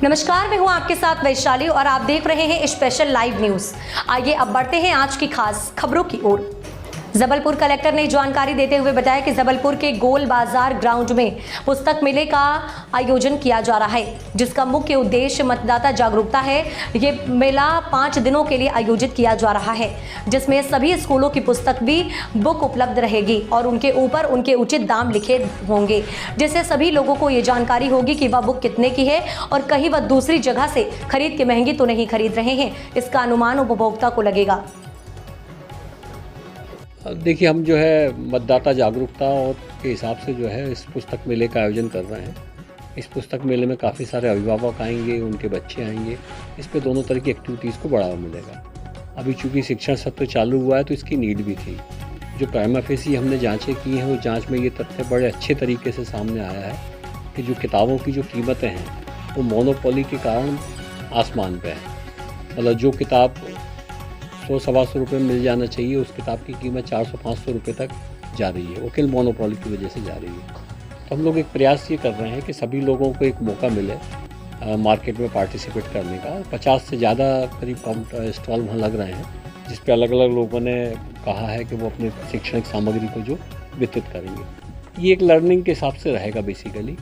नमस्कार, मैं हूं आपके साथ वैशाली और आप देख रहे हैं स्पेशल लाइव न्यूज। आइए अब बढ़ते हैं आज की खास खबरों की ओर। जबलपुर कलेक्टर ने जानकारी देते हुए बताया कि जबलपुर के गोल बाजार ग्राउंड में पुस्तक मेले का आयोजन किया जा रहा है, जिसका मुख्य उद्देश्य मतदाता जागरूकता है। ये मेला 5 दिनों के लिए आयोजित किया जा रहा है, जिसमें सभी स्कूलों की पुस्तक भी बुक उपलब्ध रहेगी और उनके ऊपर उनके उचित दाम लिखे होंगे, जिससे सभी लोगों को ये जानकारी होगी कि वह बुक कितने की है और कहीं वह दूसरी जगह से खरीद के महंगी तो नहीं खरीद रहे हैं। इसका अनुमान उपभोक्ता को लगेगा। देखिए, हम जो है मतदाता जागरूकता और के हिसाब से जो है इस पुस्तक मेले का आयोजन कर रहे हैं। इस पुस्तक मेले में काफ़ी सारे अभिभावक आएंगे, उनके बच्चे आएंगे। इस पे दोनों तरह की एक्टिविटीज़ को बढ़ावा मिलेगा। अभी चूँकि शिक्षण सत्र चालू हुआ है तो इसकी नीड भी थी। जो प्राइमा फेसी हमने जाँचें की हैं, वो जाँच में ये तथ्य बड़े अच्छे तरीके से सामने आया है कि जो किताबों की जो कीमतें हैं वो मोनोपोली के कारण आसमान पे है। मतलब जो किताब 100-125 रुपये में मिल जाना चाहिए, उस किताब की कीमत 400-500 रुपये तक जा रही है। वो केवल मोनोपोली की वजह से जा रही है। तो हम लोग एक प्रयास ये कर रहे हैं कि सभी लोगों को एक मौका मिले मार्केट में पार्टिसिपेट करने का। 50 से ज़्यादा करीब स्टॉल वहाँ लग रहे हैं, जिस पे अलग अलग लोगों ने कहा है कि वो अपने शैक्षणिक सामग्री को जो वितरित करेंगे। ये एक लर्निंग के हिसाब से रहेगा। बेसिकली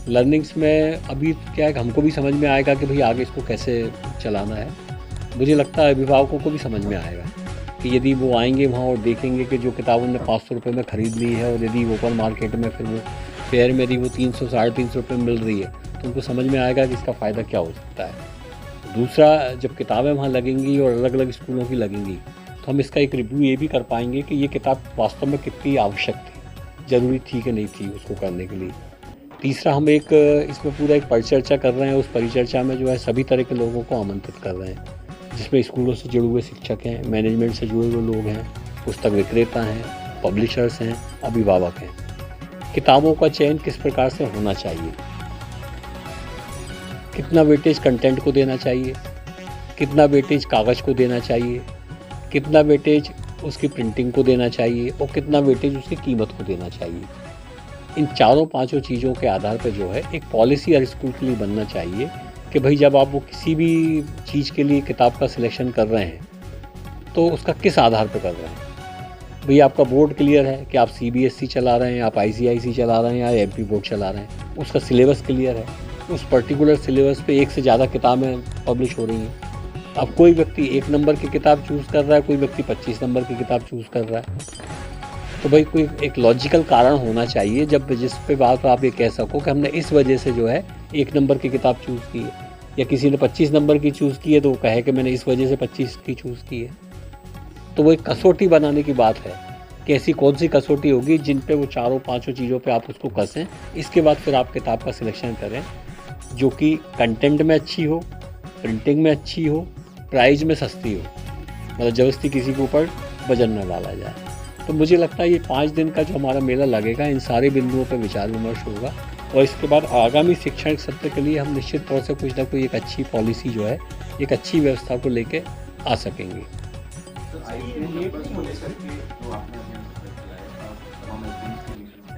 लर्निंग्स में अभी क्या है कि हमको भी समझ में आएगा कि भाई आगे इसको कैसे चलाना है। मुझे लगता है अभिभावकों को भी समझ में आएगा कि यदि वो आएंगे वहाँ और देखेंगे कि जो किताब उन्होंने 500 रुपये में ख़रीद ली है और यदि ओपन मार्केट में फिर वो फेयर में यदि वो 300-350 रुपये में मिल रही है, तो उनको समझ में आएगा कि इसका फ़ायदा क्या हो सकता है। दूसरा, जब किताबें वहाँ लगेंगी और अलग अलग स्कूलों की लगेंगी, तो हम इसका एक रिव्यू ये भी कर पाएंगे कि ये किताब वास्तव में कितनी आवश्यक थी, ज़रूरी थी कि नहीं थी उसको करने के लिए। तीसरा, हम एक इसमें पूरा एक परिचर्चा कर रहे हैं। उस परिचर्चा में जो है सभी तरह के लोगों को आमंत्रित कर रहे हैं, जिसमें स्कूलों से जुड़े हुए शिक्षक हैं, मैनेजमेंट से जुड़े हुए लोग हैं, पुस्तक विक्रेता हैं, पब्लिशर्स हैं, अभिभावक हैं। किताबों का चयन किस प्रकार से होना चाहिए, कितना वेटेज कंटेंट को देना चाहिए, कितना वेटेज कागज़ को देना चाहिए, कितना वेटेज उसकी प्रिंटिंग को देना चाहिए और कितना वेटेज उसकी कीमत को देना चाहिए। इन 4-5 चीज़ों के आधार पर जो है एक पॉलिसी हर स्कूल के लिए बनना चाहिए कि भाई जब आप वो किसी भी चीज़ के लिए किताब का सिलेक्शन कर रहे हैं तो उसका किस आधार पर कर रहे हैं। भाई आपका बोर्ड क्लियर है कि आप CBSE चला रहे हैं, आप ICIC चला रहे हैं या MP बोर्ड चला रहे हैं, उसका सिलेबस क्लियर है, उस पर्टिकुलर सिलेबस पे एक से ज़्यादा किताबें पब्लिश हो रही हैं। अब कोई व्यक्ति 1 नंबर की किताब चूज़ कर रहा है, कोई व्यक्ति 25 नंबर की किताब चूज़ कर रहा है, तो भाई कोई एक लॉजिकल कारण होना चाहिए जब जिस पे बात आप ये कह सको कि हमने इस वजह से जो है 1 नंबर की किताब चूज़ की है, या किसी ने 25 नंबर की चूज़ की है तो वो कहे कि मैंने इस वजह से 25 की चूज़ की है। तो वो एक कसौटी बनाने की बात है कि ऐसी कौन सी कसौटी होगी जिन पे वो 4-5 चीज़ों पे आप उसको कसें। इसके बाद फिर आप किताब का सिलेक्शन करें जो कि कंटेंट में अच्छी हो, प्रिंटिंग में अच्छी हो, प्राइस में सस्ती हो, मतलब ज़बरदस्ती किसी के ऊपर वजन न डाला जाए। तो मुझे लगता है ये 5 दिन का जो हमारा मेला लगेगा, इन सारे बिंदुओं पर विचार विमर्श होगा और इसके बाद आगामी शैक्षणिक सत्र के लिए हम निश्चित तौर से कुछ ना कोई एक अच्छी पॉलिसी जो है, एक अच्छी व्यवस्था को लेके आ सकेंगे।